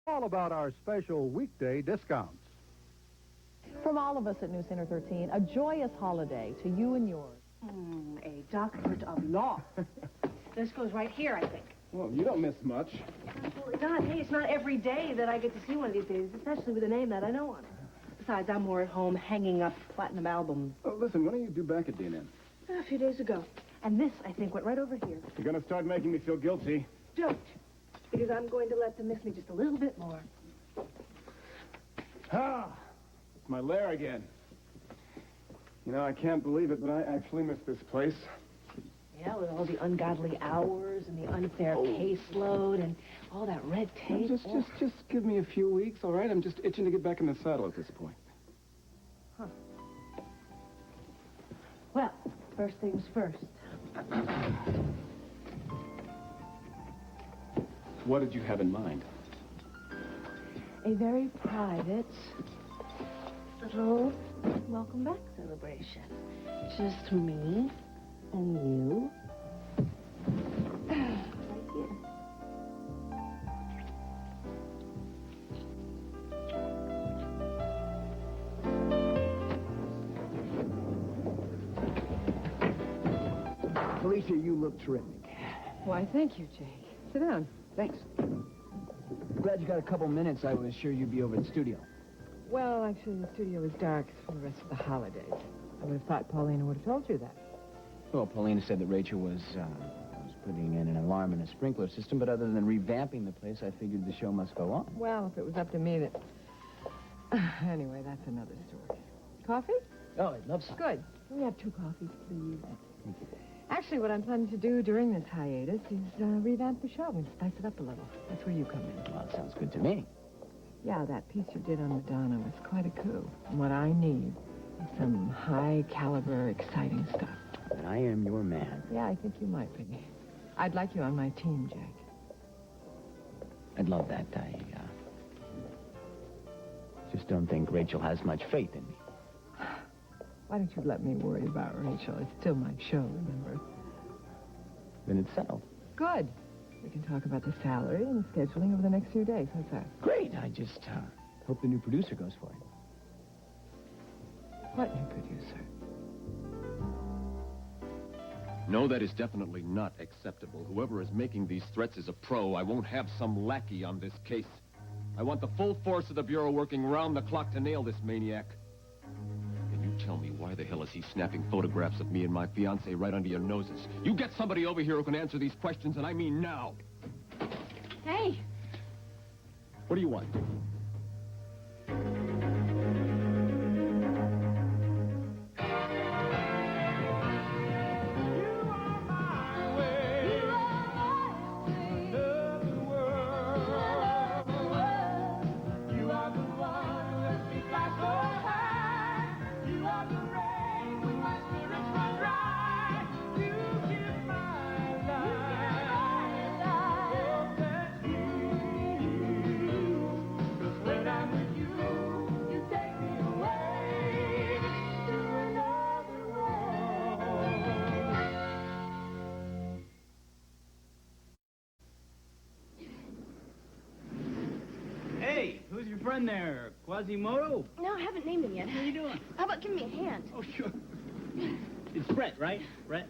All about our special weekday discounts. From all of us at News Center 13, a joyous holiday to you and yours. A doctorate of law. This goes right here, I think. Well, you don't miss much. Absolutely not. Hey, it's not every day that I get to see one of these days, especially with a name that I know on it. Besides, I'm more at home hanging up platinum albums. Oh, listen, when are you due back at D&M? A few days ago. And this, I think, went right over here. You're going to start making me feel guilty. Don't. Because I'm going to let them miss me just a little bit more. Ah, it's my lair again. You know, I can't believe it, but I actually miss this place. Yeah, with all the ungodly hours and the unfair caseload and all that red tape. Just give me a few weeks, all right? I'm just itching to get back in the saddle at this point. Huh. Well, first things first. What did you have in mind? A very private little welcome back celebration. Just me and you. Right here. Felicia, you look terrific. Why, thank you, Jake. Sit down. Thanks. Glad you got a couple minutes. I was sure you'd be over at the studio. Well, actually, the studio is dark for the rest of the holidays. I would have thought Paulina would have told you that. Well, Paulina said that Rachel was putting in an alarm and a sprinkler system, but other than revamping the place, I figured the show must go on. Well, if it was up to me, that... Anyway, that's another story. Coffee? Oh, I'd love some. Good. We have 2 coffees, please. Actually, what I'm planning to do during this hiatus is revamp the show and spice it up a little. That's where you come in. Well, it sounds good to me. Yeah, that piece you did on Madonna was quite a coup. And what I need is some high-caliber, exciting stuff. But I am your man. Yeah, I think you might be. I'd like you on my team, Jake. I'd love that. I just don't think Rachel has much faith in me. Why don't you let me worry about Rachel? It's still my show, remember? Then it's settled. Good. We can talk about the salary and the scheduling over the next few days. How's that? Great. I just hope the new producer goes for it. What new producer? No, that is definitely not acceptable. Whoever is making these threats is a pro. I won't have some lackey on this case. I want the full force of the Bureau working round the clock to nail this maniac. Can you tell me why the hell is he snapping photographs of me and my fiancée right under your noses? You get somebody over here who can answer these questions, and I mean now. Hey. What do you want? Hey, who's your friend there? Quasimodo? No, I haven't named him yet. How you doing? How about giving me a hand? Oh, sure. It's Brett, right? Brett?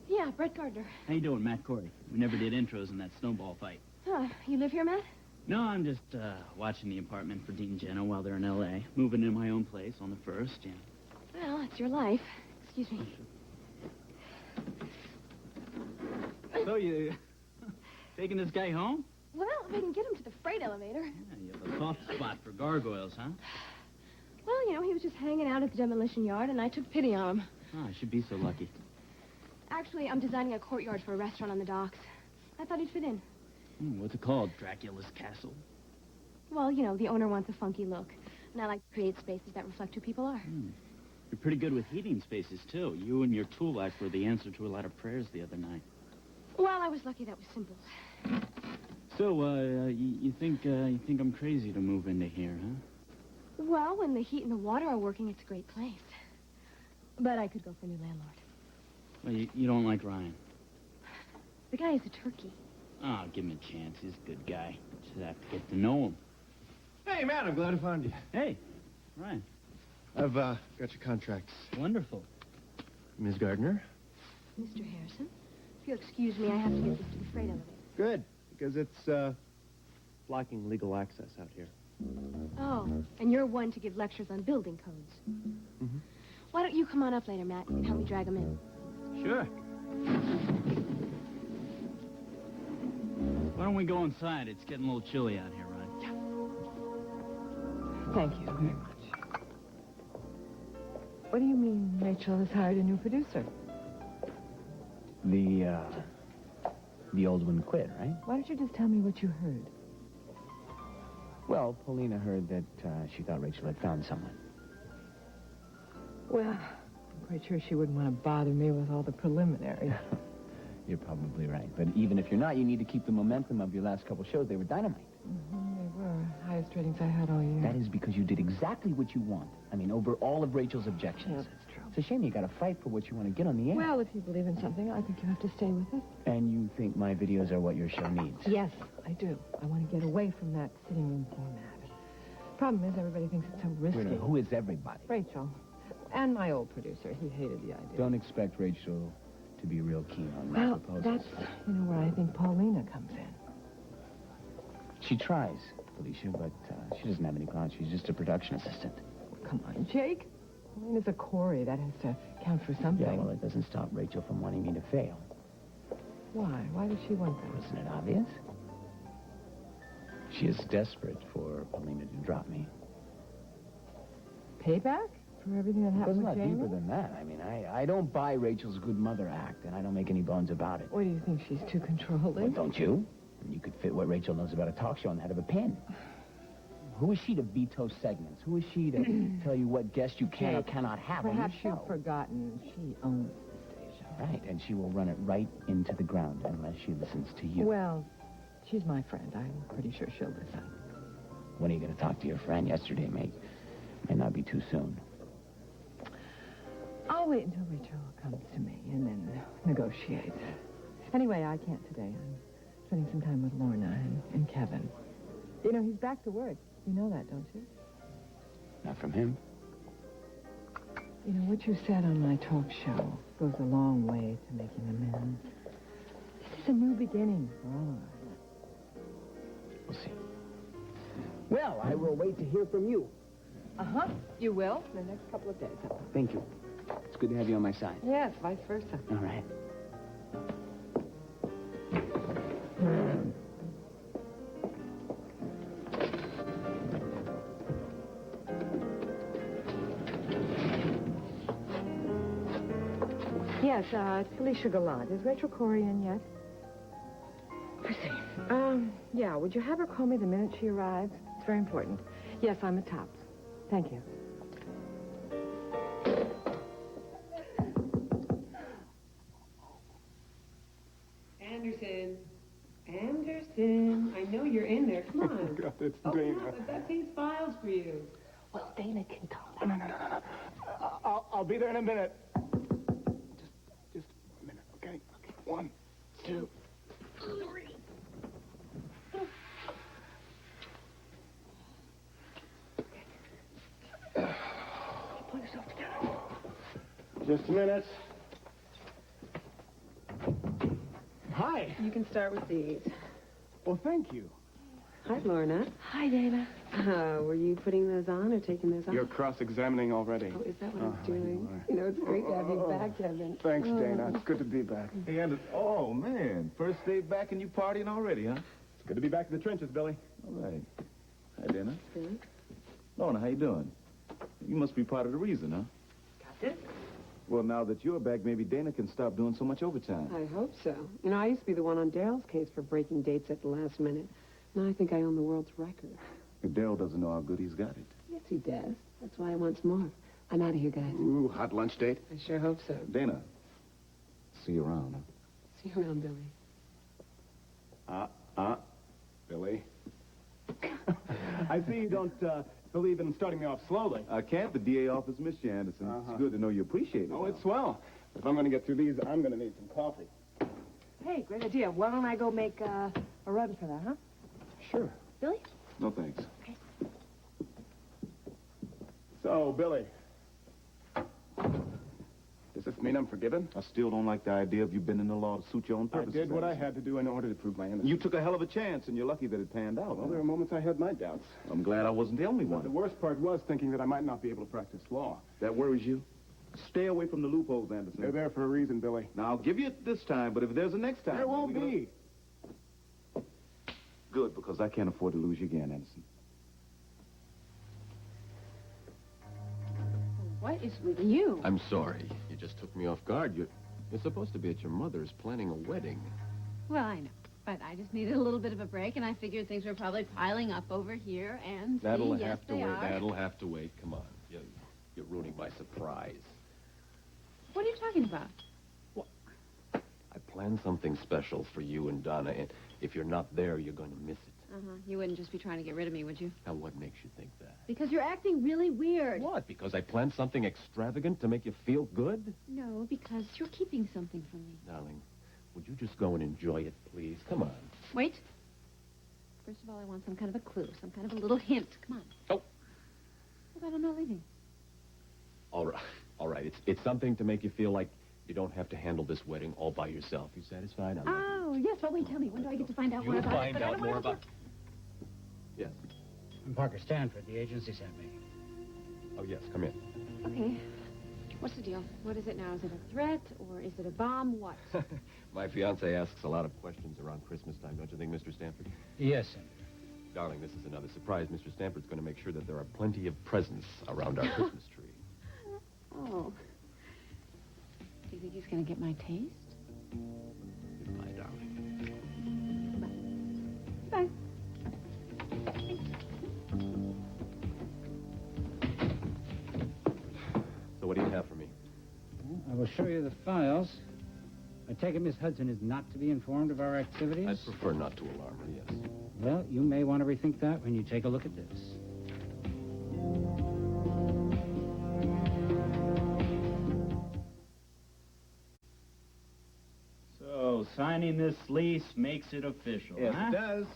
Yeah, Brett Gardner. How you doing, Matt Corey? We never did intros in that snowball fight. Huh, you live here, Matt? No, I'm just watching the apartment for Dean and Jenna while they're in L.A. Moving in my own place on the 1st, yeah. Well, it's your life. Excuse me. So you taking this guy home? Well, if I can get him to the freight elevator. Yeah, you have a soft spot for gargoyles, huh? Well, you know, he was just hanging out at the demolition yard, and I took pity on him. Oh, I should be so lucky. Actually, I'm designing a courtyard for a restaurant on the docks. I thought he'd fit in. What's it called? Dracula's Castle? Well, you know, the owner wants a funky look, and I like to create spaces that reflect who people are. You're pretty good with heating spaces, too. You and your tool act were the answer to a lot of prayers the other night. Well, I was lucky that was simple. So, you think I'm crazy to move into here, huh? Well, when the heat and the water are working, it's a great place. But I could go for a new landlord. Well, you don't like Ryan? The guy is a turkey. Oh, give him a chance. He's a good guy. Just have to get to know him. Hey, man, I'm glad I found you. Hey, Ryan. I've got your contracts. Wonderful. Ms. Gardner? Mr. Harrison, if you'll excuse me, I have to get this to the freight elevator. Good, because it's blocking legal access out here. Oh, and you're one to give lectures on building codes. Mm-hmm. Why don't you come on up later, Matt? You can help me drag them in. Sure. Why don't we go inside? It's getting a little chilly out here, Ryan. Thank you very much. What do you mean Rachel has hired a new producer? The old one quit, right? Why don't you just tell me what you heard? Well, Paulina heard that she thought Rachel had found someone. Well, I'm quite sure she wouldn't want to bother me with all the preliminaries. You're probably right. But even if you're not, you need to keep the momentum of your last couple shows. They were dynamite. They were. Highest ratings I had all year. That is because you did exactly what you want. I mean, over all of Rachel's objections. Yeah, that's true. It's a shame you got to fight for what you want to get on the air. Well, if you believe in something, I think you have to stay with it. And you think my videos are what your show needs? Yes, I do. I want to get away from that sitting room format. Problem is, everybody thinks it's so risky. Wait a minute, who is everybody? Rachel. And my old producer. He hated the idea. Don't expect Rachel to be real keen on my proposals. That's, where I think Paulina comes in. She tries, Felicia, but she doesn't have any plans. She's just a production assistant. Come on, Jake. Paulina's a Corey. That has to count for something. Yeah, well, it doesn't stop Rachel from wanting me to fail. Why? Why does she want that? Isn't it obvious? She is desperate for Paulina to drop me. Payback? For everything that happened It's with not Jamie? deeper than that. I mean, I don't buy Rachel's good mother act, and I don't make any bones about it. What, do you think she's too controlling? Well, don't you? You could fit what Rachel knows about a talk show on the head of a pin. Who is she to veto segments? Who is she to tell you what guest you can or cannot have on Perhaps your show? you've forgotten she owns the station. Right, and she will run it right into the ground unless she listens to you. Well, she's my friend. I'm pretty sure she'll listen. When are you going to talk to your friend? Yesterday may not be too soon. I'll wait until Rachel comes to me and then negotiate. Anyway, I can't today. I'm spending some time with Lorna and Kevin. He's back to work. You know that, don't you? Not from him. What you said on my talk show goes a long way to making amends. This is a new beginning for all of us. We'll see. Well, I will wait to hear from you. Uh-huh. You will in the next couple of days. Thank you. It's good to have you on my side. Yes, vice versa. All right. Yes, Felicia Gallant. Is Rachel Corey in yet? Proceed. Yeah, would you have her call me the minute she arrives? It's very important. Yes, I'm at Tops. Thank you. Anderson, I know you're in there. Come on. Oh, God, it's Open Dana. up. I've got these files for you. Well, Dana can tell. No. I'll be there in a minute. Just a minute, okay? 1, 2, 3. Pull yourself together. Just a minute. Hi. You can start with these. Well, thank you. Hi, Lorna. Hi, Dana. Were you putting those on or taking those off? You're cross-examining already. Oh, is that what I'm doing? It's great to have you back, Kevin. Thanks, Dana. It's good to be back. Hey, Anderson. Oh, man. First day back and you partying already, huh? It's good to be back in the trenches, Billy. All right. Hi, Dana. Billy? Lorna, how you doing? You must be part of the reason, huh? Got this? Well, now that you're back, maybe Dana can stop doing so much overtime. I hope so. I used to be the one on Daryl's case for breaking dates at the last minute. Now I think I own the world's record. If Daryl doesn't know how good he's got it. Yes, he does. That's why he wants more. I'm out of here, guys. Ooh, hot lunch date? I sure hope so. Dana, see you around, huh? See you around, Billy. Billy. I see you don't believe in starting me off slowly. I can't. The DA offers Miss Anderson. It's good to know you appreciate it. Oh, it's swell. But if I'm going to get through these, I'm going to need some coffee. Hey, great idea. Why don't I go make a run for that, huh? Sure. Billy? No, thanks. So, Billy. Does this mean I'm forgiven? I still don't like the idea of you bending the law to suit your own I purposes. did what I had to do in order to prove my innocence. You took a hell of a chance, and you're lucky that it panned out. Well, there were moments I had my doubts. I'm glad I wasn't the only But one. the worst part was thinking that I might not be able to practice law. That worries you? Stay away from the loopholes, Anderson. They're there for a reason, Billy. Now, I'll give you it this time, but if there's a next time... There won't we're gonna- be. Good, because I can't afford to lose you again, Anderson. What is with you? I'm sorry. You just took me off guard. You're supposed to be at your mother's planning a wedding. Well, I know. But I just needed a little bit of a break, and I figured things were probably piling up over here, and That'll see, yes, have to they wait. are. That'll have to wait. Come on. You're ruining my surprise. What are you talking about? I planned something special for you and Donna, and if you're not there, you're going to miss it. You wouldn't just be trying to get rid of me, would you? Now, what makes you think that? Because you're acting really weird. What? Because I planned something extravagant to make you feel good? No, because you're keeping something from me. Darling, would you just go and enjoy it, please? Come on. Wait. First of all, I want some kind of a clue, some kind of a little hint. Come on. Oh. How about I'm not leaving? All right. All right. It's something to make you feel like you don't have to handle this wedding all by yourself. You satisfied? I'm not... Oh, yes, but wait, tell me. When do I get to find out more You'll about it? find But I out don't more wanna- about... Yes. I'm Parker Stanford. The agency sent me. Oh, yes. Come in. Okay. What's the deal? What is it now? Is it a threat, or is it a bomb? What? My fiancé asks a lot of questions around Christmas time, don't you think, Mr. Stanford? Yes, sir. Darling, this is another surprise. Mr. Stanford's going to make sure that there are plenty of presents around our Christmas tree. Oh. Do you think he's going to get my taste? Goodbye, darling. Bye. So what do you have for me? I will show you the files. I take it Miss Hudson is not to be informed of our activities? I'd prefer not to alarm her, yes. Well, you may want to rethink that when you take a look at this. So, signing this lease makes it official, Yes, huh? it does.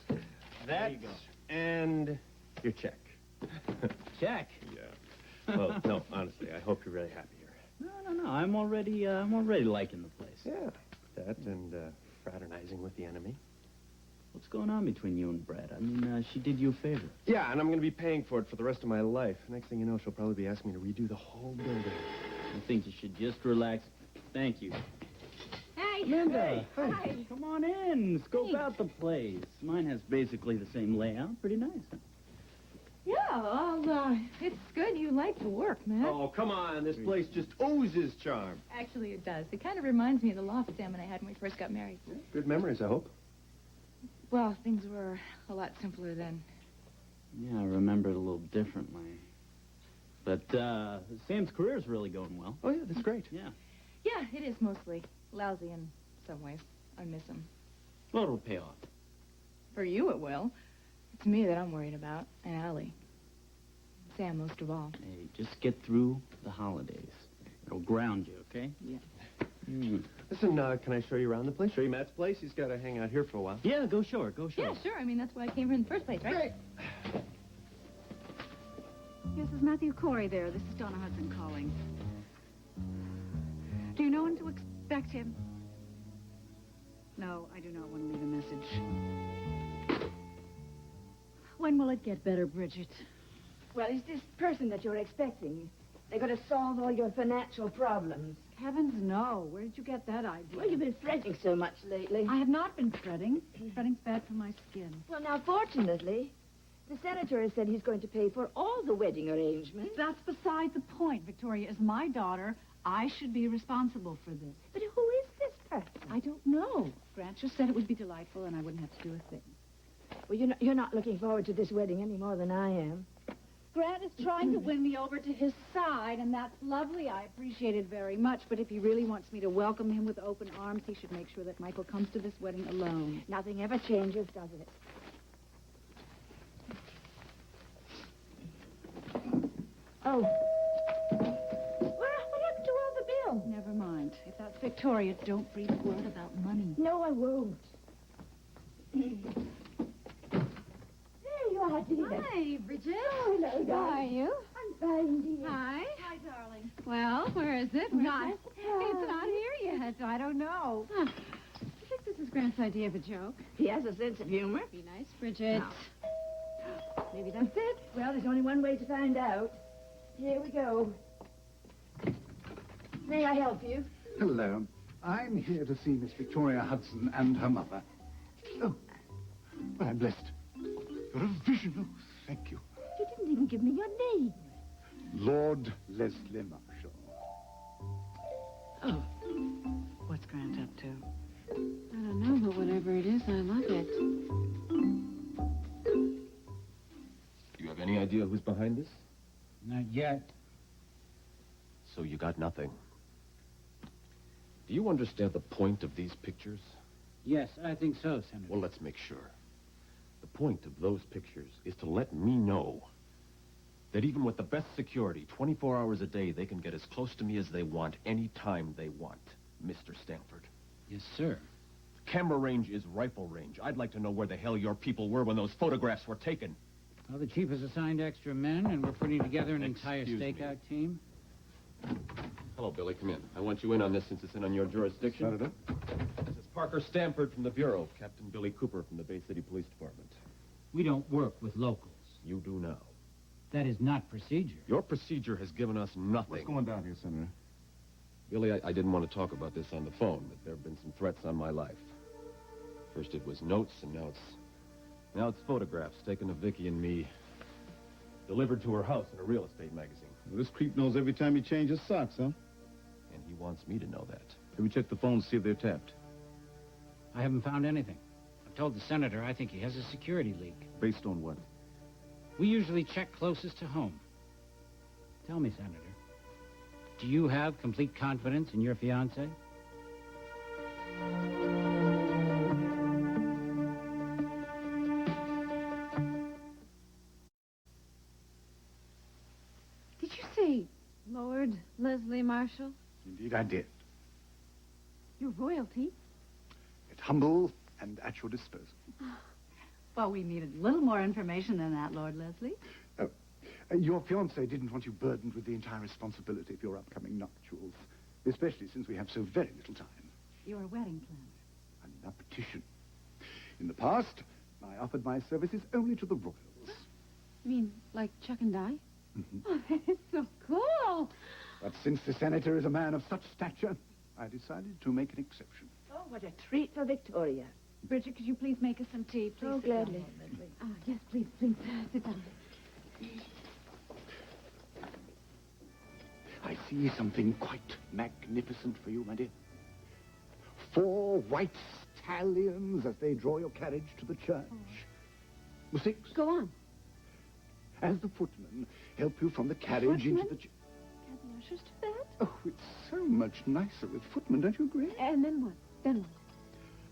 There you That go. and your check. Check. Yeah. Well, no, honestly, I hope you're really happy here. No. I'm already liking the place. Yeah. That and fraternizing with the enemy. What's going on between you and Brad? I mean, she did you a favor. Yeah, and I'm going to be paying for it for the rest of my life. Next thing you know, she'll probably be asking me to redo the whole building. I think you should just relax. Thank you. Hey! Linda, Hi. come on in. Scope out the place. Mine has basically the same layout. Pretty nice, huh? Yeah, well, it's good you like to work, Matt. Oh, come on. This place just oozes charm. Actually, it does. It kind of reminds me of the loft salmon I had when we first got married. Good memories, I hope. Well, things were a lot simpler then. Yeah, I remember it a little differently. But, Sam's career's really going well. Oh, yeah, that's great. Yeah. Yeah, it is mostly lousy in some ways. I miss him. Well, it'll pay off. For you, it will. It's me that I'm worried about, and Allie. Sam, most of all. Hey, just get through the holidays. It'll ground you, okay? Yeah. Listen, can I show you around the place? Show you Matt's place? He's got to hang out here for a while. Yeah, go show her. Yeah, sure. I mean, that's why I came here in the first place, right? Great. Yes, this is Matthew Corey there. This is Donna Hudson calling. Do you know when to expect him? No, I do not want to leave a message. When will it get better, Bridget? Well, is this person that you're expecting? They're going to solve all your financial problems. Heavens, no. Where did you get that idea? Well, you've been fretting so much lately. I have not been fretting. Fretting's bad for my skin. Well, now, fortunately, the senator has said he's going to pay for all the wedding arrangements. That's beside the point, Victoria. As my daughter, I should be responsible for this. But who is this person? I don't know. Grant just said it would be delightful and I wouldn't have to do a thing. Well, you're not looking forward to this wedding any more than I am. Grant is trying to win me over to his side, and that's lovely. I appreciate it very much. But if he really wants me to welcome him with open arms, he should make sure that Michael comes to this wedding alone. Nothing ever changes, does it? Oh. What happened to all the bills? Never mind. If that's Victoria, don't breathe a word about money. No, I won't. There you are, dear. Hi, Bridget. Oh, hello, How are darling. you? I'm Fine, dear. Hi. Hi, darling. Well, where is it? Not. It's not here yet. I don't know. I think this is Grant's idea of a joke. He has a sense of humor. Be nice, Bridget. Now, maybe that's it. Well, there's only one way to find out. Here we go. May I help you? Hello. I'm here to see Miss Victoria Hudson and her mother. Oh, well, I'm blessed. You're a vision. Oh, thank you. You didn't even give me your name. Lord Leslie Marshall. Oh. What's Grant up to? I don't know, but whatever it is, I love it. Do you have any idea who's behind this? Not yet. So you got nothing. Do you understand the point of these pictures? Yes, I think so, Senator. Well, let's make sure. The point of those pictures is to let me know that even with the best security, 24 hours a day, they can get as close to me as they want, any time they want, Mr. Stanford. Yes, sir. Camera range is rifle range. I'd like to know where the hell your people were when those photographs were taken. Well, the chief has assigned extra men, and we're putting together an entire Excuse me. stakeout team. Hello, Billy. Come in. I want you in on this since it's in on your jurisdiction. Senator? This is Parker Stanford from the Bureau. Captain Billy Cooper from the Bay City Police Department. We don't work with locals. You do now. That is not procedure. Your procedure has given us nothing. What's going down here, Senator? Billy, I didn't want to talk about this on the phone, but there have been some threats on my life. First it was notes, and now it's photographs taken of Vicky and me, delivered to her house in a real estate magazine. Well, this creep knows every time he changes socks, huh? And he wants me to know that. Have we checked the phone to see if they're tapped? I haven't found anything. I've told the senator I think he has a security leak. Based on what? We usually check closest to home. Tell me, Senator, do you have complete confidence in your fiancé? Did you say Lord Leslie Marshall? Indeed, I did. You're royalty? It's humble and at your disposal. Well, we needed a little more information than that, Lord Leslie. Your fiancé didn't want you burdened with the entire responsibility of your upcoming nuptials, especially since we have so very little time. You're a wedding planner. A nuptition. In the past, I offered my services only to the royals. You mean like Chuck and Di? Mm-hmm. Oh, that is so cool. But since the senator is a man of such stature, I decided to make an exception. Oh, what a treat for Victoria. Bridget, could you please make us some tea? Please Oh, sit down, gladly. Lord Leslie. Yes, please, please. Sit down. I see something quite magnificent for you, my dear. 4 white stallions as they draw your carriage to the church. Oh. 6. Go on. As the footmen help you from the carriage into the church. Can the ushers do that? Oh, it's so much nicer with footmen, don't you agree? And then what? Then what?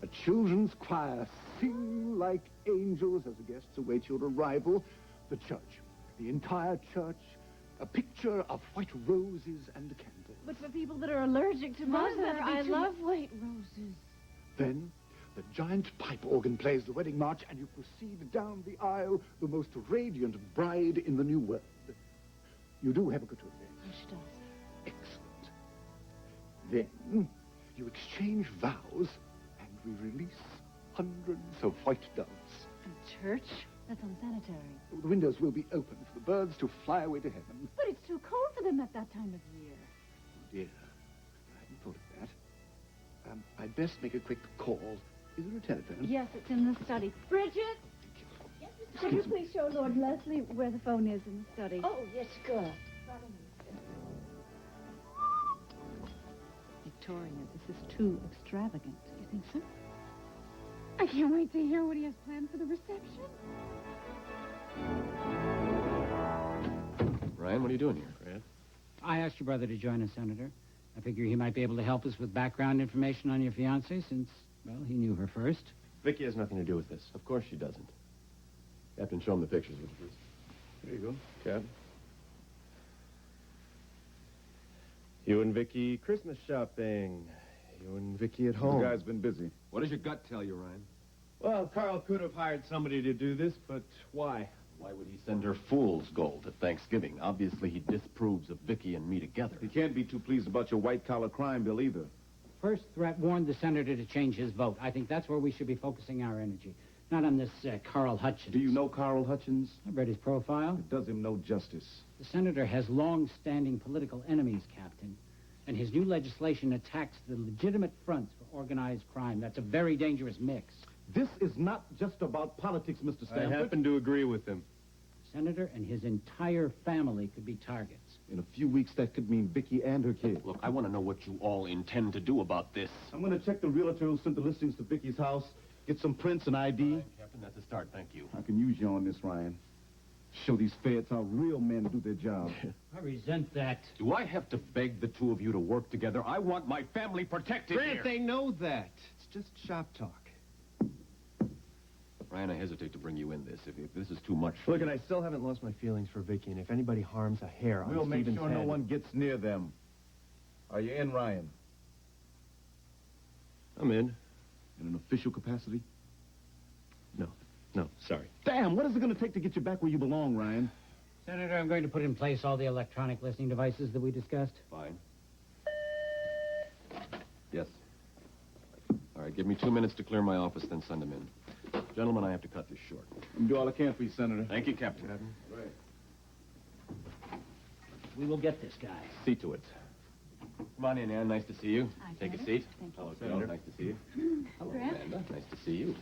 A children's choir sing like angels as the guests await your arrival. The church, the entire church, a picture of white roses and candles. But for people that are allergic to roses, Mother, that'd be I too- love white roses. Then the giant pipe organ plays the wedding march, and you proceed down the aisle, the most radiant bride in the new world. You do have a couturier. Yes, she does. Excellent. Then you exchange vows, and we release hundreds of white doves. A church? That's unsanitary. The windows will be open for the birds to fly away to heaven. But it's too cold for them at that time of year. Oh, dear. I hadn't thought of that. I'd best make a quick call. Is there a telephone? Yes, it's in the study. Bridget? Could you please show Lord Leslie where the phone is in the study? Oh, yes, girl. Victoria, this is too extravagant. You think so? I can't wait to hear what he has planned for the reception. Ryan, what are you doing here? Grant? I asked your brother to join us, Senator. I figure he might be able to help us with background information on your fiancée since, well, he knew her first. Vicky has nothing to do with this. Of course she doesn't. Captain, show him the pictures, would you please? There you go, Cap. You and Vicky Christmas shopping. You and Vicky at home. The guy's been busy. What does your gut tell you, Ryan? Well, Carl could have hired somebody to do this, but why? Why would he send her fool's gold at Thanksgiving? Obviously, he disapproves of Vicky and me together. He can't be too pleased about your white-collar crime bill either. First threat warned the senator to change his vote. I think that's where we should be focusing our energy. Not on this Carl Hutchins. Do you know Carl Hutchins? I read his profile. It does him no justice. The senator has long-standing political enemies, Captain. And his new legislation attacks the legitimate fronts for organized crime. That's a very dangerous mix. This is not just about politics, Mr. Stanford. I happen to agree with him. The senator and his entire family could be targets. In a few weeks, that could mean Vicky and her kid. Look, I want to know what you all intend to do about this. I'm going to check the realtor who sent the listings to Vicky's house, get some prints and ID. All right, Captain, that's a start. Thank you. I can use you on this, Ryan. Show these feds how real men do their job. I resent that. Do I have to beg the two of you to work together? I want my family protected Grant, here. they know that. It's just shop talk. Ryan, I hesitate to bring you in this. If this is too much for Look, you. and I still haven't lost my feelings for Vicky, and if anybody harms a hair on We'll make Stephen's sure head... no one gets near them. Are you in, Ryan? I'm in. In an official capacity? No, sorry. Damn, what is it going to take to get you back where you belong, Ryan? Senator, I'm going to put in place all the electronic listening devices that we discussed. Fine. Yes. All right, give me 2 minutes to clear my office, then send them in. Gentlemen, I have to cut this short. I'll do all I can for you, Senator. Thank you, Captain. Right. We will get this guy. See to it. Come on in, Ann. Nice to see you. Hi, Take a Senator. seat. Thank you. Hello, Joe. Nice to see you. Hello, Grant. Amanda. Nice to see you.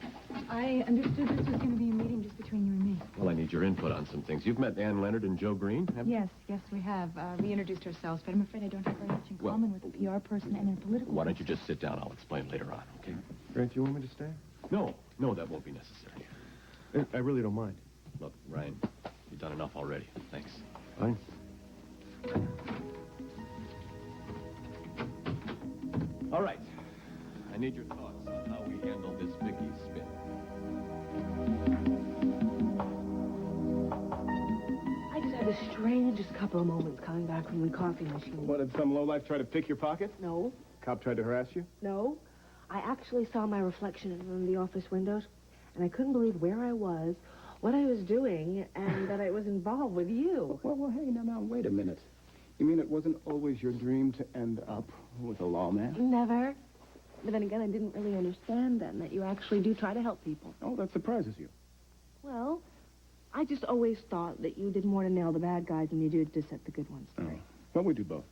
I understood this was going to be a meeting just between you and me. Well, I need your input on some things. You've met Ann Leonard and Joe Green, haven't you? Yes, we have. We introduced ourselves, but I'm afraid I don't have very much in Well- common with a PR person and a political Why don't you just sit down? I'll explain later on, okay? Grant, you want me to stay? No, that won't be necessary. I really don't mind. Look, Ryan, you've done enough already. Thanks. Fine. All right. I need your thoughts on how we handle this Vicky spin. I just had the strangest couple of moments coming back from the coffee machine. What, did some lowlife try to pick your pocket? No, Cop tried to harass you? no. I actually saw my reflection in one of the office windows, and I couldn't believe where I was, what I was doing, and that I was involved with you. Well, hey, now, wait a minute. You mean it wasn't always your dream to end up with a lawman? Never. But then again, I didn't really understand then that you actually do try to help people. Oh, that surprises you. Well, I just always thought that you did more to nail the bad guys than you did to set the good ones Oh. straight. Well, we do both.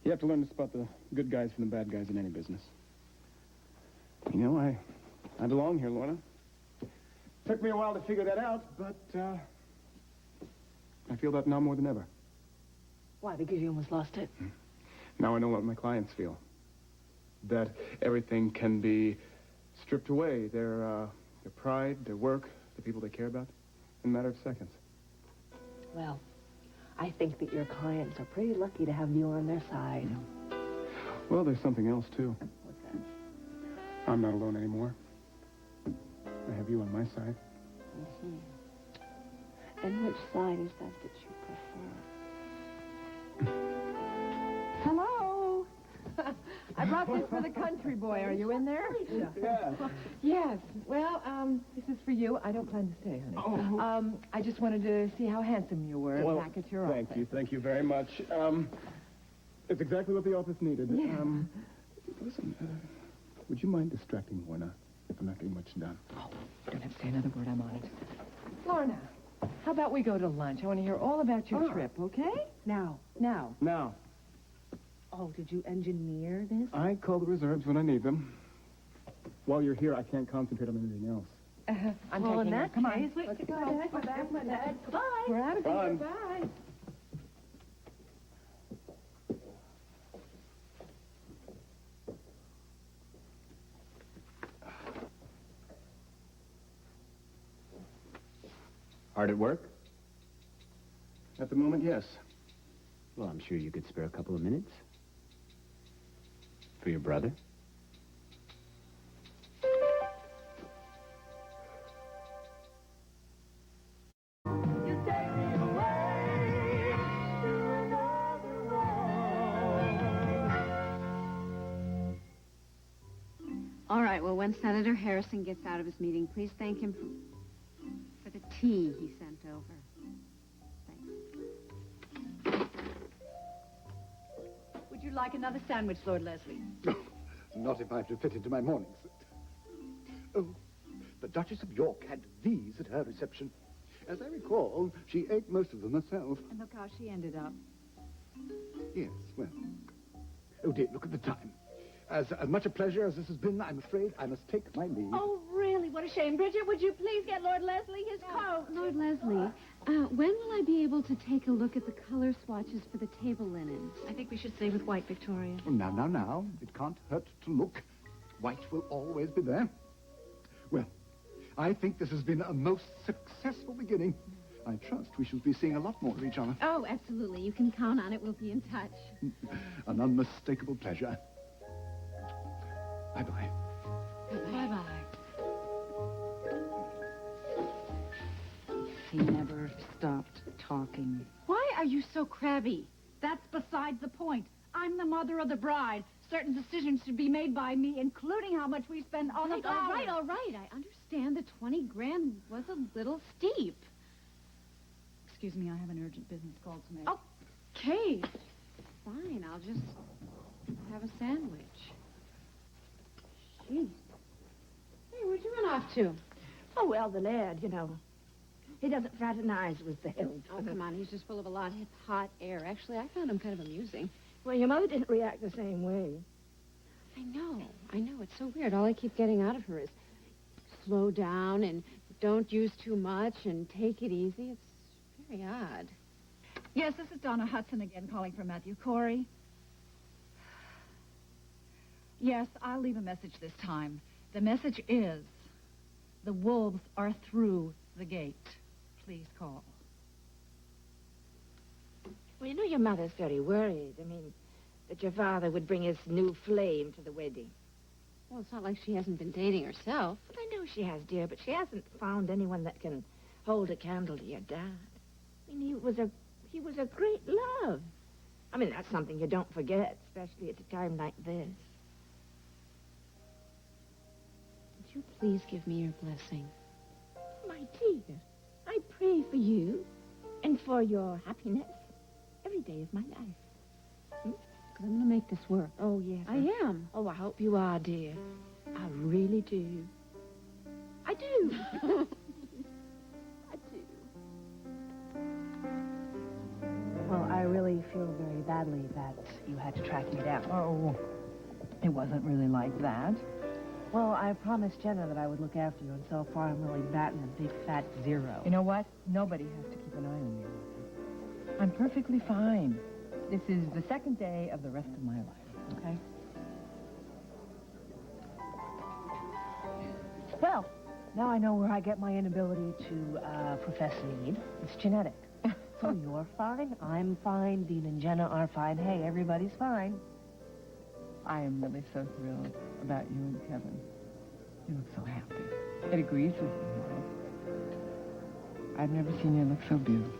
You have to learn to spot the good guys from the bad guys in any business. You know, I belong here, Lorna. Took me a while to figure that out, but I feel that now more than ever. Why? Because you almost lost it? Now I know what my clients feel. That everything can be stripped away. Their pride, their work, the people they care about, in a matter of seconds. Well, I think that your clients are pretty lucky to have you on their side. Well, there's something else, too. What's that? I'm not alone anymore. I have you on my side. Mm-hmm. And which side is that you prefer? Hello. I brought this for the country boy. Are you in there? Yeah. Yes. Well, this is for you. I don't plan to stay, honey. I just wanted to see how handsome you were Well, back at your office. Thank you very much. It's exactly what the office needed. Yeah. Listen, would you mind distracting Lorna? I'm not getting much done. Oh, you don't have to say another word. I'm on it. Lorna, how about we go to lunch? I want to hear all about your trip, okay? Now. Now. Now, Oh, did you engineer this? I call the reserves when I need them. While you're here, I can't concentrate on anything else. I'm Well, in taking that Come on. case, let's go. Bye. We're out of here. Fun. Bye. Hard at work? At the moment, yes. Well, I'm sure you could spare a couple of minutes. For your brother? All right, well, when Senator Harrison gets out of his meeting, please thank him for the tea he sent over. Thanks. Would you like another sandwich, Lord Leslie? Not if I have to fit into my morning suit. Oh, the Duchess of York had these at her reception. As I recall, she ate most of them herself. And look how she ended up. Yes, well. Oh, dear, look at the time. As much a pleasure as this has been, I'm afraid I must take my leave. Oh, really? What a shame. Bridget, would you please get Lord Leslie his coat? Lord Leslie, when will I be able to take a look at the color swatches for the table linens? I think we should stay with white, Victoria. Oh, now. It can't hurt to look. White will always be there. Well, I think this has been a most successful beginning. I trust we shall be seeing a lot more of each other. Oh, absolutely. You can count on it. We'll be in touch. An unmistakable pleasure. Bye-bye. Bye-bye. He never stopped talking. Why are you so crabby? That's beside the point. I'm the mother of the bride. Certain decisions should be made by me, including how much we spend on the flowers. All right. I understand the 20 grand was a little steep. Excuse me, I have an urgent business call to make. Okay. Fine, I'll just have a sandwich. Jeez. Hey, where'd you run off to? Oh, well, the lad, you know. He doesn't fraternize with the hilt. Oh, come on, he's just full of a lot of hot air. Actually, I found him kind of amusing. Well, your mother didn't react the same way. I know. It's so weird. All I keep getting out of her is slow down and don't use too much and take it easy. It's very odd. Yes, this is Donna Hudson again calling for Matthew Corey. Yes, I'll leave a message this time. The message is, the wolves are through the gate. Please call. Well, you know your mother's very worried. I mean, that your father would bring his new flame to the wedding. Well, it's not like she hasn't been dating herself. I know she has, dear, but she hasn't found anyone that can hold a candle to your dad. I mean, he was a great love. I mean, that's something you don't forget, especially at a time like this. Would you please give me your blessing? My dear, I pray for you and for your happiness every day of my life. Because I'm going to make this work. Oh, yes. I am. Oh, I hope you are, dear. I really do. I do. Well, I really feel very badly that you had to track me down. Oh, it wasn't really like that. Well, I promised Jenna that I would look after you, and so far I'm really batting a big fat 0. You know what? Nobody has to keep an eye on me. I'm perfectly fine. This is the second day of the rest of my life, okay? Well, now I know where I get my inability to profess need. It's genetic. So you're fine, I'm fine, Dean and Jenna are fine. Hey, everybody's fine. I am really so thrilled about you and Kevin. You look so happy. It agrees with me, right? I've never seen you look so beautiful.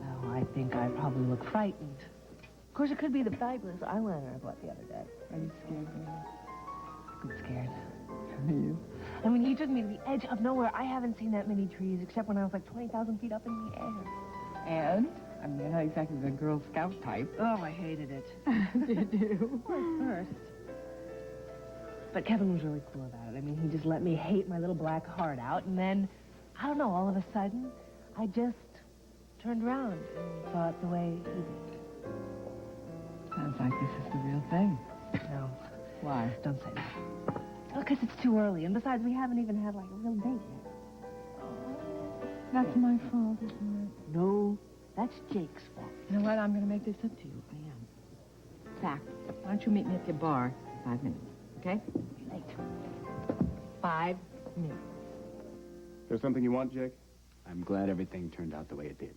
Well, I think I probably look frightened. Of course, it could be the fabulous eyeliner I bought the other day. Are you scared, baby? I'm scared. Are you? I mean, you took me to the edge of nowhere. I haven't seen that many trees except when I was like 20,000 feet up in the air. And? I mean, you're not exactly the Girl Scout type. Oh, I hated it. Did you? At first. But Kevin was really cool about it. I mean, he just let me hate my little black heart out, and then, I don't know, all of a sudden, I just turned around and saw it the way he did. Sounds like this is the real thing. No. Why? Don't say that. Well, because it's too early, and besides, we haven't even had, like, a real date yet. That's my fault, isn't it? No, that's Jake's fault. You know what? I'm going to make this up to you. I am. Zach, why don't you meet me at your bar in 5 minutes, okay? Late. 5 minutes. There's something you want, Jake? I'm glad everything turned out the way it did.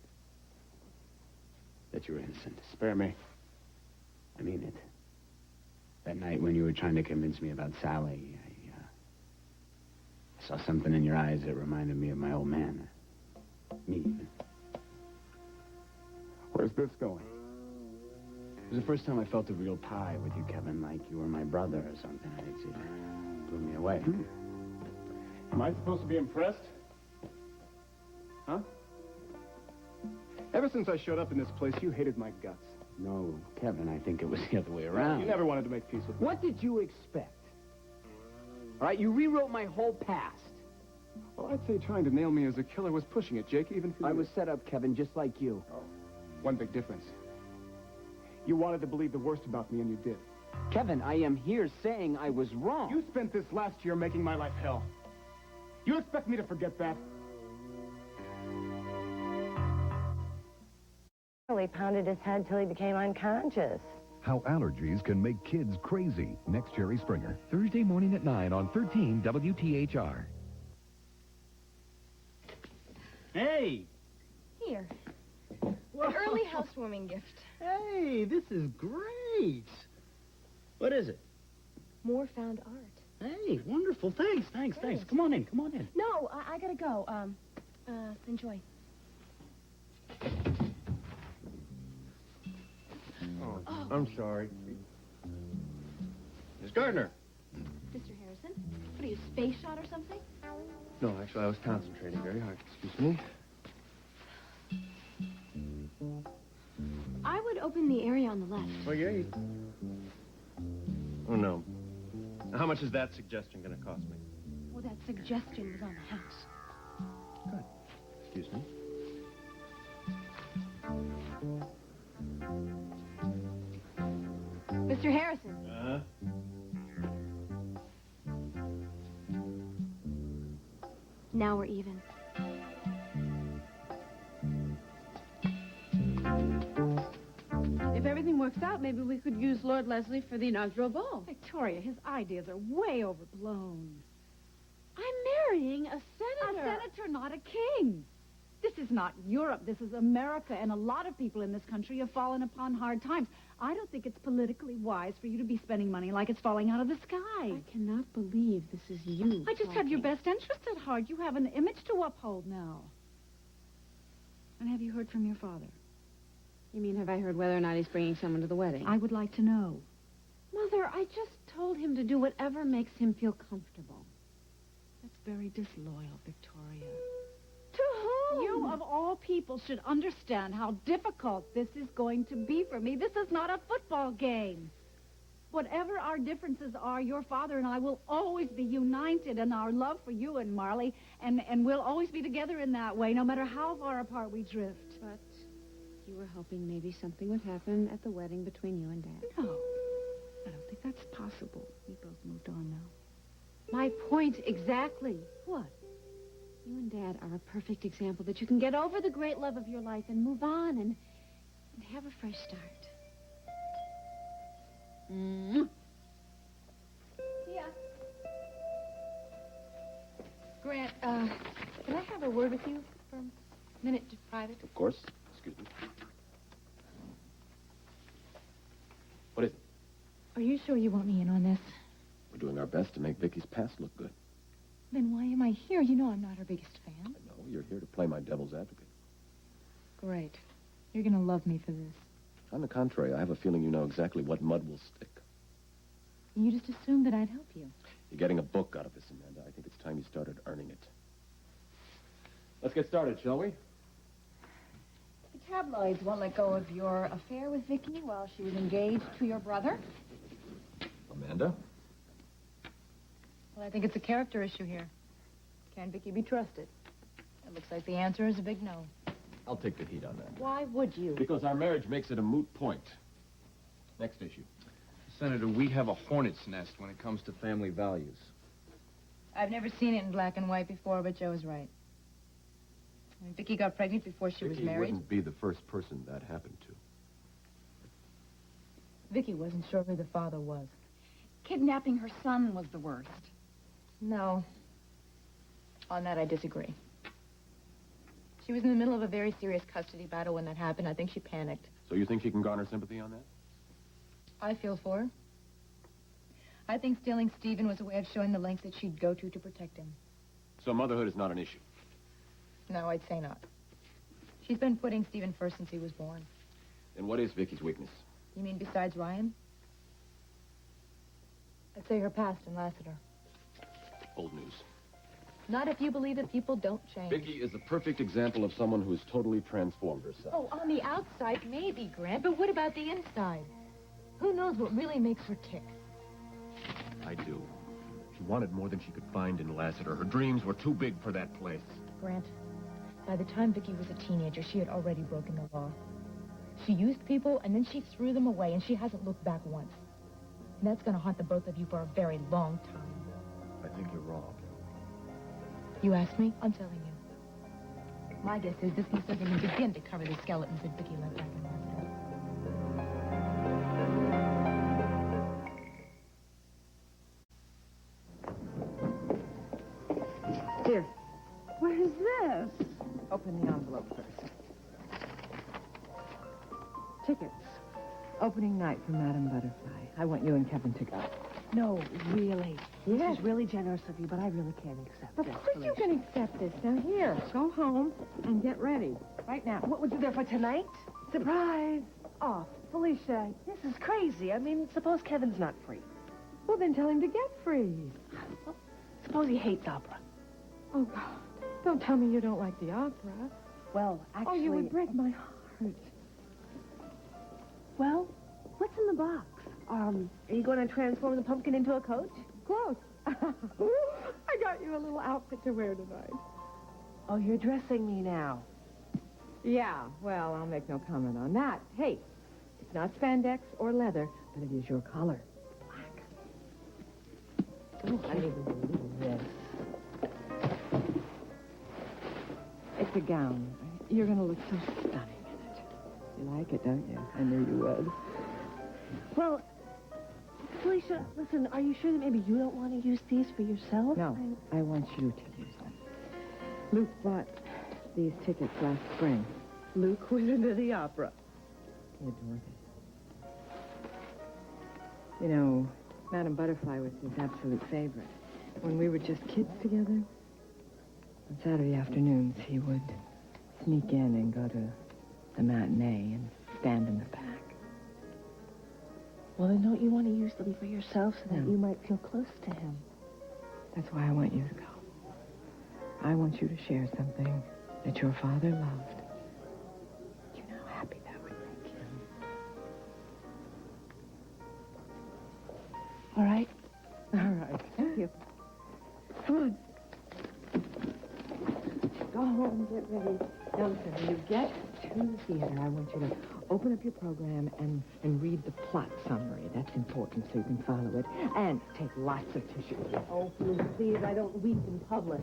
That you were innocent. Spare me. I mean it. That night when you were trying to convince me about Sally, I saw something in your eyes that reminded me of my old man. Me, even. Where's this going? It was the first time I felt a real tie with you, Kevin, like you were my brother or something. It blew me away. Am I supposed to be impressed? Huh? Ever since I showed up in this place, you hated my guts. No, Kevin, I think it was the other way around. You never wanted to make peace with me. What did you expect? All right, you rewrote my whole past. Well, I'd say trying to nail me as a killer was pushing it, Jake, even for I you. was set up, Kevin, just like you. Oh, one big difference. You wanted to believe the worst about me, and you did. Kevin, I am here saying I was wrong. You spent this last year making my life hell. You expect me to forget that? He pounded his head till he became unconscious. How allergies can make kids crazy. Next Jerry Springer. Thursday morning at 9 on 13 WTHR. Hey! Here. An early housewarming gift. Hey, this is great. What is it? More found art. Hey, wonderful. Thanks. Come on in. No, I gotta go. Enjoy. Oh, I'm sorry. Miss Gardner. Mr. Harrison? What are you, space shot or something? No, actually, I was concentrating very hard. Excuse me. I would open the area on the left. Oh, yeah. Oh, no. How much is that suggestion going to cost me? Well, that suggestion was on the house. Good. Excuse me. Mr. Harrison. Now we're even. If everything works out, maybe we could use Lord Leslie for the inaugural ball. Victoria, his ideas are way overblown. I'm marrying a senator. A senator, not a king. This is not Europe. This is America, and a lot of people in this country have fallen upon hard times. I don't think it's politically wise for you to be spending money like it's falling out of the sky. I cannot believe this is you. I just have your best interest at heart. You have an image to uphold now. And have you heard from your father? You mean, have I heard whether or not he's bringing someone to the wedding? I would like to know. Mother, I just told him to do whatever makes him feel comfortable. That's very disloyal, Victoria. To whom? You, of all people, should understand how difficult this is going to be for me. This is not a football game. Whatever our differences are, your father and I will always be united in our love for you and Marley, and we'll always be together in that way, no matter how far apart we drift. But you were hoping maybe something would happen at the wedding between you and Dad. No, I don't think that's possible. We both moved on now. My point exactly. What? You and Dad are a perfect example that you can get over the great love of your life and move on and have a fresh start. Yeah. Grant, can I have a word with you for a minute to private? Of course. Excuse me. What is it? Are you sure you want me in on this? We're doing our best to make Vicky's past look good. Then why am I here? You know I'm not her biggest fan. I know. You're here to play my devil's advocate. Great. You're gonna love me for this. On the contrary, I have a feeling you know exactly what mud will stick. You just assumed that I'd help you. You're getting a book out of this, Amanda. I think it's time you started earning it. Let's get started, shall we? The tabloids won't let go of your affair with Vicky while she was engaged to your brother. Amanda? Well, I think it's a character issue here. Can Vicky be trusted? It looks like the answer is a big no. I'll take the heat on that. Why would you? Because our marriage makes it a moot point. Next issue. Senator, we have a hornet's nest when it comes to family values. I've never seen it in black and white before, but Joe's right. When Vicky got pregnant before she was Vicky married, wouldn't be the first person that happened to. Vicky wasn't sure who the father was. Kidnapping her son was the worst. No. On that, I disagree. She was in the middle of a very serious custody battle when that happened. I think she panicked. So you think she can garner sympathy on that? I feel for her. I think stealing Stephen was a way of showing the lengths that she'd go to protect him. So motherhood is not an issue. No, I'd say not. She's been putting Stephen first since he was born. Then what is Vicky's weakness? You mean besides Ryan? I'd say her past and Lassiter. Old news. Not if you believe that people don't change. Vicky is a perfect example of someone who has totally transformed herself. Oh, on the outside, maybe, Grant, but what about the inside? Who knows what really makes her tick? I do. She wanted more than she could find in Lassiter. Her dreams were too big for that place. Grant, by the time Vicky was a teenager, she had already broken the law. She used people, and then she threw them away, and she hasn't looked back once. And that's going to haunt the both of you for a very long time. I think you're wrong. You asked me? I'm telling you. My guess is this case doesn't even begin to cover the skeletons that Vicky left back in Lassiter. Here, What is this? open the envelope first. Tickets. Opening night for Madame Butterfly. I want you and Kevin to go. No, really. Yes. This is really generous of you, but I really can't accept Of this. course you can accept this. Now here, go home and get ready. Right now. What would you there for tonight? Surprise! Oh, Felicia, this is crazy. I mean, suppose Kevin's not free. Well, then tell him to get free. Suppose he hates opera. Oh, God. Don't tell me you don't like the opera. Well, actually... Oh, you would break my heart. Well, what's in the box? Are you going to transform the pumpkin into a coach? Close. I got you a little outfit to wear tonight. Oh, you're dressing me now. Yeah, well, I'll make no comment on that. Hey, it's not spandex or leather, but it is your color. Black. Oh, I can't even believe this. It's a gown. You're going to look so stunning in it. You like it, don't you? I knew you would. Well, Felicia, listen, are you sure that maybe you don't want to use these for yourself? No, I want you to use them. Luke bought these tickets last spring. Luke was into the opera. He adored it. You know, Madame Butterfly was his absolute favorite. When we were just kids together, on Saturday afternoons, he would sneak in and go to the matinee and stand in the back. Well, then don't you want to use them for yourself so that No. you might feel close to him? That's why I want you to go. I want you to share something that your father loved. You know how happy that would make him. All right? All right. Thank you. Come on. Go home, get ready. Now, listen, when you get to the theater, I want you to open up your program and read the plot summary. That's important so you can follow it. And take lots of tissues. Oh, please, I don't weep in public.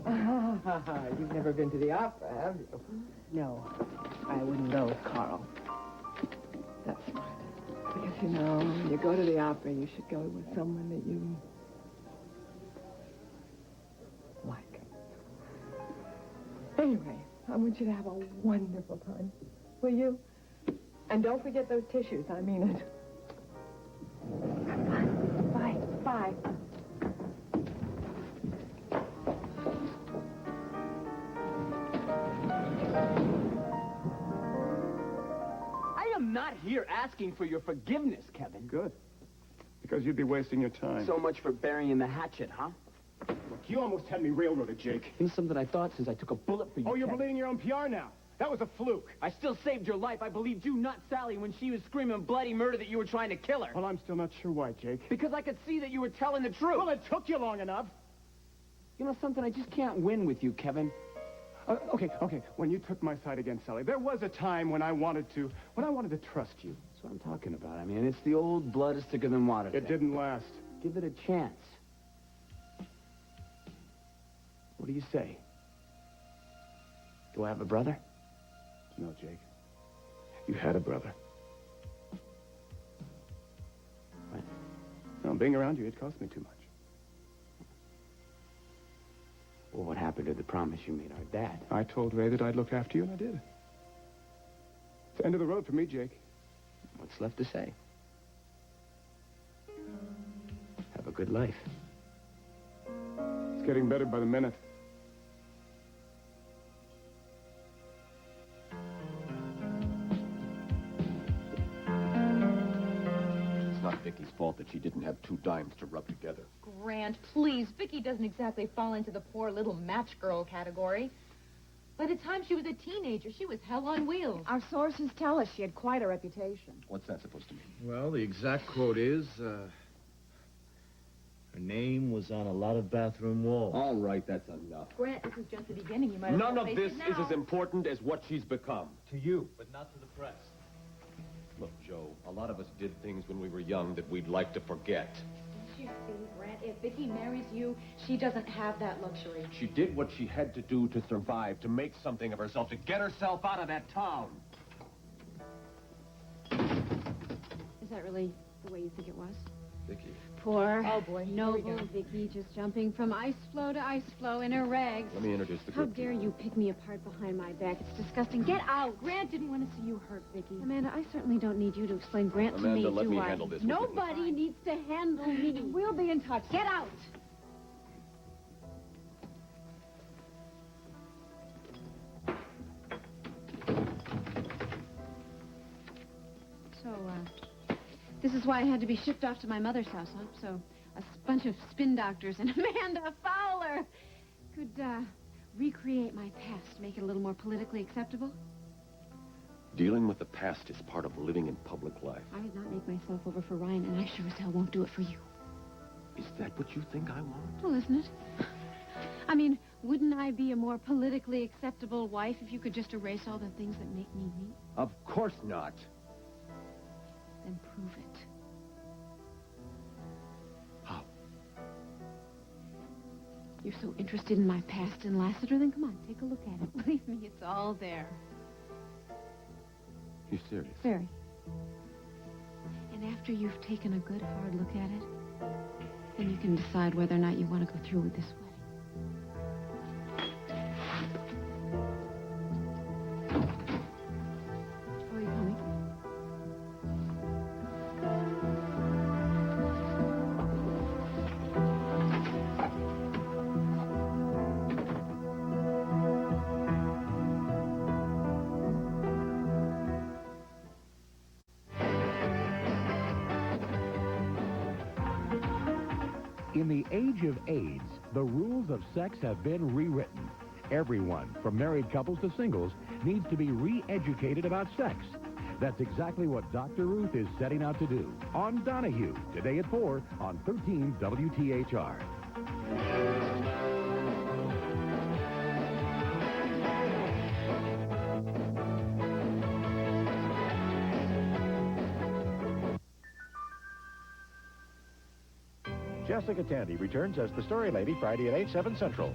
You've never been to the opera, have you? No, I wouldn't go with Carl. That's smart. Because, you know, when you go to the opera, you should go with someone that you like. Anyway, I want you to have a wonderful time. Will you? And don't forget those tissues. I mean it. Bye. Bye. I am not here asking for your forgiveness, Kevin. Good. Because you'd be wasting your time. So much for burying the hatchet, huh? Look, you almost had me railroaded, Jake. Here's something I thought since I took a bullet for you, Oh, you're Kevin. believing your own PR now. That was a fluke. I still saved your life. I believed you, not Sally, when she was screaming bloody murder that you were trying to kill her. Well, I'm still not sure why, Jake. Because I could see that you were telling the truth. Well, it took you long enough. You know something? I just can't win with you, Kevin. Okay. When you took my side against Sally, there was a time when I wanted to trust you. That's what I'm talking about. I mean, it's the old blood is thicker than water. It didn't last. Give it a chance. What do you say? Do I have a brother? No, Jake. You had a brother. What? No, being around you, it cost me too much. Well, what happened to the promise you made our dad? I told Ray that I'd look after you, and I did. It's the end of the road for me, Jake. What's left to say? Have a good life. It's getting better by the minute. It's not Vicky's fault that she didn't have 2 dimes to rub together. Grant, please. Vicky doesn't exactly fall into the poor little match girl category. By the time she was a teenager, she was hell on wheels. Our sources tell us she had quite a reputation. What's that supposed to mean? Well, the exact quote is, her name was on a lot of bathroom walls. All right, that's enough. Grant, this is just the beginning. You might as None well of face this it is now. as important as what she's become. To you, but not to the press. Look, Joe, a lot of us did things when we were young that we'd like to forget. You see, Grant, if Vicky marries you, she doesn't have that luxury. She did what she had to do to survive, to make something of herself, to get herself out of that town. Is that really the way you think it was? Vicky. Poor, Oh, boy, here we noble go. Vicky just jumping from ice floe to ice floe in her rags. Let me introduce the How group. dare you pick me apart behind my back? It's disgusting. Get out! Grant didn't want to see you hurt, Vicky. Amanda, I certainly don't need you to explain Grant to me, Amanda, let do me I? handle this. Would you? Nobody needs to handle me. We'll be in touch. Get out! So, this is why I had to be shipped off to my mother's house, huh? So, a bunch of spin doctors and Amanda Fowler could, recreate my past, make it a little more politically acceptable. Dealing with the past is part of living in public life. I did not make myself over for Ryan, and I sure as hell won't do it for you. Is that what you think I want? Well, isn't it? I mean, wouldn't I be a more politically acceptable wife if you could just erase all the things that make me me? Of course not. Then prove it. How? You're so interested in my past in Lassiter, then come on, take a look at it. Believe me, it's all there. You serious? Very. And after you've taken a good hard look at it, then you can decide whether or not you want to go through with this wedding. Oh, are you coming? In the age of AIDS, the rules of sex have been rewritten. Everyone, from married couples to singles, needs to be re-educated about sex. That's exactly what Dr. Ruth is setting out to do on Donahue, today at 4 on 13 WTHR. Jessica Tandy returns as the Story Lady Friday at 8, 7 Central.